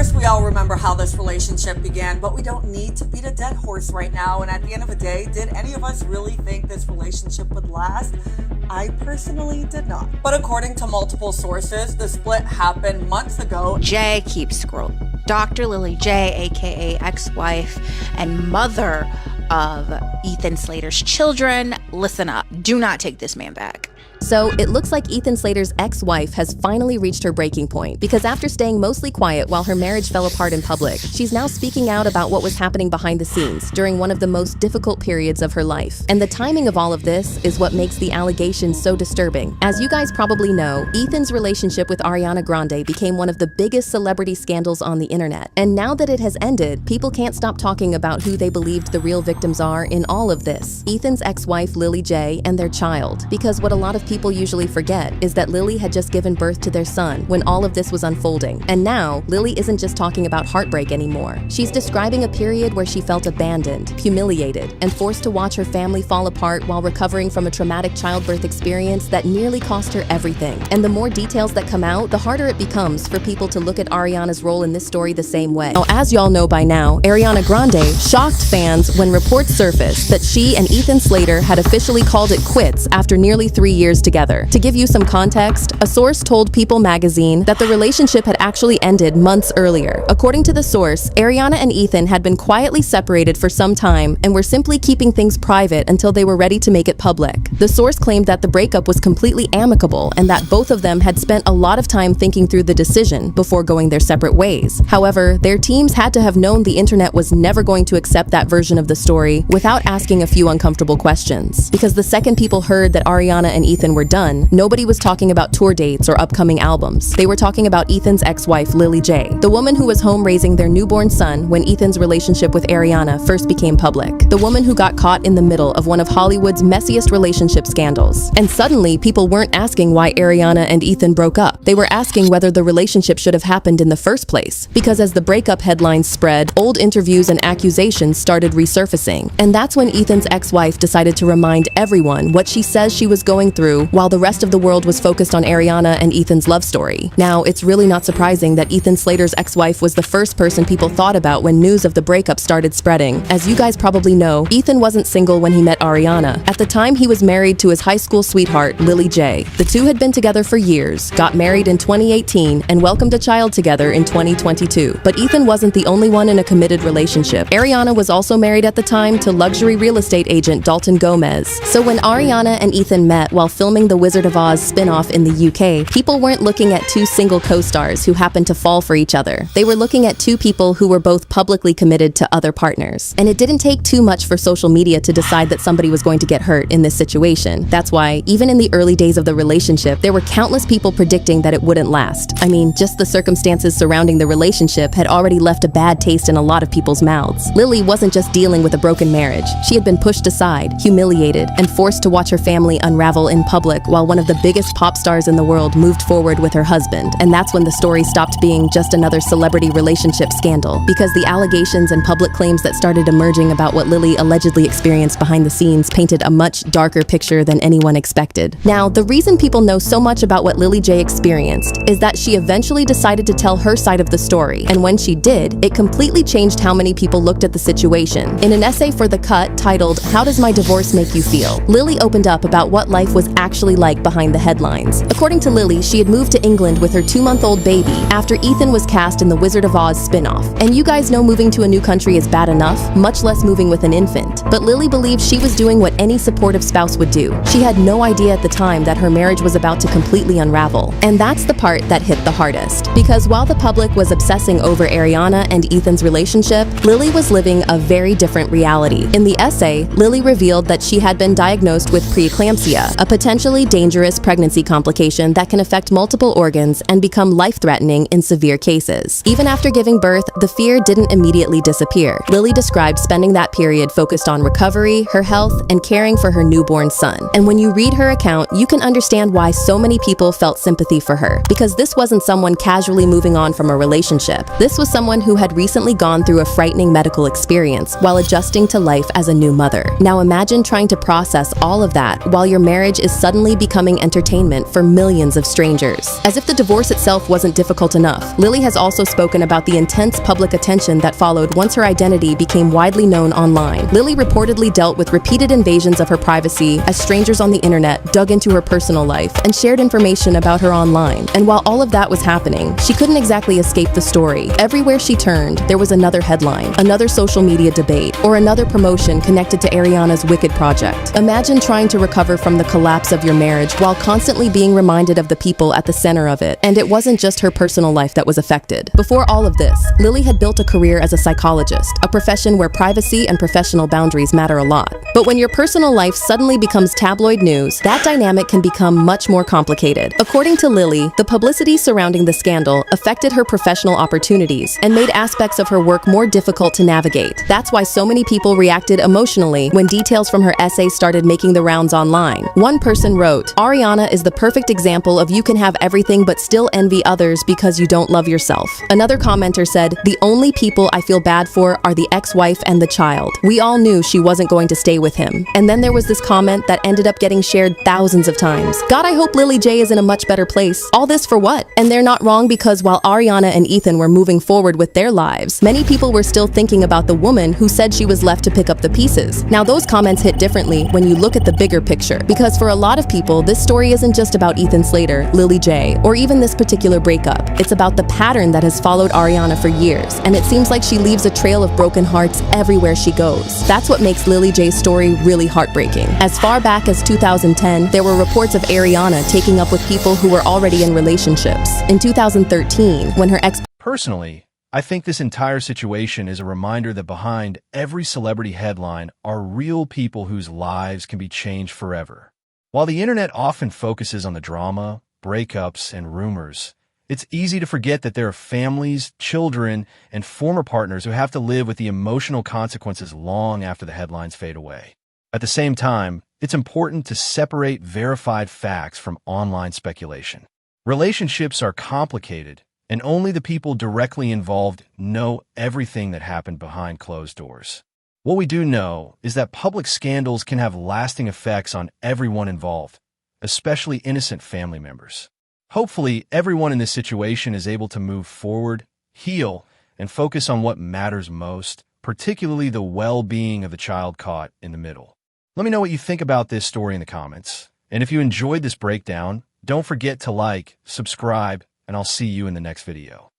course, we all remember how this relationship began, but we don't need to beat a dead horse right now. And at the end of the day, did any of us really think this relationship would last? I personally did not. But according to multiple sources, the split happened months ago. Jay keeps scrolling. Dr. Lily J, aka ex-wife and mother of Ethan Slater's children, listen up. Do not take this man back. So it looks like Ethan Slater's ex-wife has finally reached her breaking point, because after staying mostly quiet while her marriage fell apart in public, she's now speaking out about what was happening behind the scenes during one of the most difficult periods of her life. And the timing of all of this is what makes the allegations so disturbing. As you guys probably know, Ethan's relationship with Ariana Grande became one of the biggest celebrity scandals on the internet. And now that it has ended, people can't stop talking about who they believed the real victims are in all of this: Ethan's ex-wife Lily J and their child. Because what a lot of people usually forget is that Lily had just given birth to their son when all of this was unfolding. And now, Lily isn't just talking about heartbreak anymore. She's describing a period where she felt abandoned, humiliated, and forced to watch her family fall apart while recovering from a traumatic childbirth experience that nearly cost her everything. And the more details that come out, the harder it becomes for people to look at Ariana's role in this story the same way. Now, as y'all know by now, Ariana Grande shocked fans when reports surfaced that she and Ethan Slater had officially called it quits after nearly 3 years together. To give you some context, a source told People magazine that the relationship had actually ended months earlier. According to the source, Ariana and Ethan had been quietly separated for some time and were simply keeping things private until they were ready to make it public. The source claimed that the breakup was completely amicable and that both of them had spent a lot of time thinking through the decision before going their separate ways. However, their teams had to have known the internet was never going to accept that version of the story without asking a few uncomfortable questions. Because the second people heard that Ariana and Ethan were done, nobody was talking about tour dates or upcoming albums. They were talking about Ethan's ex-wife, Lily J, the woman who was home raising their newborn son when Ethan's relationship with Ariana first became public. The woman who got caught in the middle of one of Hollywood's messiest relationship scandals. And suddenly, people weren't asking why Ariana and Ethan broke up. They were asking whether the relationship should have happened in the first place. Because as the breakup headlines spread, old interviews and accusations started resurfacing. And that's when Ethan's ex-wife decided to remind everyone what she says she was going through while the rest of the world was focused on Ariana and Ethan's love story. Now, it's really not surprising that Ethan Slater's ex-wife was the first person people thought about when news of the breakup started spreading. As you guys probably know, Ethan wasn't single when he met Ariana. At the time, he was married to his high school sweetheart, Lily J. The two had been together for years, got married in 2018, and welcomed a child together in 2022. But Ethan wasn't the only one in a committed relationship. Ariana was also married at the time to luxury real estate agent Dalton Gomez. So when Ariana and Ethan met while filming the Wizard of Oz spin-off in the UK, people weren't looking at two single co-stars who happened to fall for each other. They were looking at two people who were both publicly committed to other partners. And it didn't take too much for social media to decide that somebody was going to get hurt in this situation. That's why, even in the early days of the relationship, there were countless people predicting that it wouldn't last. I mean, just the circumstances surrounding the relationship had already left a bad taste in a lot of people's mouths. Lily wasn't just dealing with a broken marriage. She had been pushed aside, humiliated, and forced to watch her family unravel in public while one of the biggest pop stars in the world moved forward with her husband. And that's when the story stopped being just another celebrity relationship scandal, because the allegations and public claims that started emerging about what Lily allegedly experienced behind the scenes painted a much darker picture than anyone expected. Now, the reason people know so much about what Lily J experienced is that she eventually decided to tell her side of the story, and when she did, it completely changed how many people looked at the situation. In an essay for The Cut titled, "How Does My Divorce Make You Feel?", Lily opened up about what life was actually like behind the headlines. According to Lily, she had moved to England with her 2-month-old baby after Ethan was cast in the Wizard of Oz spin-off. And you guys know moving to a new country is bad enough, much less moving with an infant. But Lily believed she was doing what any supportive spouse would do. She had no idea at the time that her marriage was about to completely unravel. And that's the part that hit the hardest. Because while the public was obsessing over Ariana and Ethan's relationship, Lily was living a very different reality. In the essay, Lily revealed that she had been diagnosed with preeclampsia, a potentially dangerous pregnancy complication that can affect multiple organs and become life-threatening in severe cases. Even after giving birth, the fear didn't immediately disappear. Lily described spending that period focused on recovery, her health, and caring for her newborn son. And when you read her account, you can understand why so many people felt sympathy for her. Because this wasn't someone casually moving on from a relationship. This was someone who had recently gone through a frightening medical experience while adjusting to life as a new mother. Now imagine trying to process all of that while your marriage is suddenly becoming entertainment for millions of strangers. As if the divorce itself wasn't difficult enough, Lily has also spoken about the intense public attention that followed once her identity became widely known online. Lily reportedly dealt with repeated invasions of her privacy as strangers on the internet dug into her personal life and shared information about her online. And while all of that was happening, she couldn't exactly escape the story. Everywhere she turned, there was another headline, another social media debate, or another promotion connected to Ariana's Wicked project. Imagine trying to recover from the collapse of your marriage while constantly being reminded of the people at the center of it. And it wasn't just her personal life that was affected. Before all of this, Lily had built a career as a psychologist, a profession where privacy and professional boundaries matter a lot. But when your personal life suddenly becomes tabloid news, that dynamic can become much more complicated. According to Lily, the publicity surrounding the scandal affected her professional opportunities and made aspects of her work more difficult to navigate. That's why so many people reacted emotionally when details from her essay started making the rounds online. One person wrote, "Ariana is the perfect example of you can have everything but still envy others because you don't love yourself." Another commenter said, "The only people I feel bad for are the ex-wife and the child. We all knew she wasn't going to stay with him." And then there was this comment that ended up getting shared thousands of times. God, I hope Lily J is in a much better place. All this for what? And they're not wrong, because while Ariana and Ethan were moving forward with their lives, many people were still thinking about the woman who said she was left to pick up the pieces. Now those comments hit differently when you look at the bigger picture, because for a lot of people, this story isn't just about Ethan Slater, Lily J, or even this particular breakup. It's about the pattern that has followed Ariana for years, and it seems like she leaves a trail of broken hearts everywhere she goes. That's what makes Lily J's story really heartbreaking. As far back as 2010, there were reports of Ariana taking up with people who were already in relationships. In 2013, when her ex- Personally, I think this entire situation is a reminder that behind every celebrity headline are real people whose lives can be changed forever. While the internet often focuses on the drama, breakups, and rumors, it's easy to forget that there are families, children, and former partners who have to live with the emotional consequences long after the headlines fade away. At the same time, it's important to separate verified facts from online speculation. Relationships are complicated, and only the people directly involved know everything that happened behind closed doors. What we do know is that public scandals can have lasting effects on everyone involved, especially innocent family members. Hopefully, everyone in this situation is able to move forward, heal, and focus on what matters most, particularly the well-being of the child caught in the middle. Let me know what you think about this story in the comments. And if you enjoyed this breakdown, don't forget to like, subscribe, and I'll see you in the next video.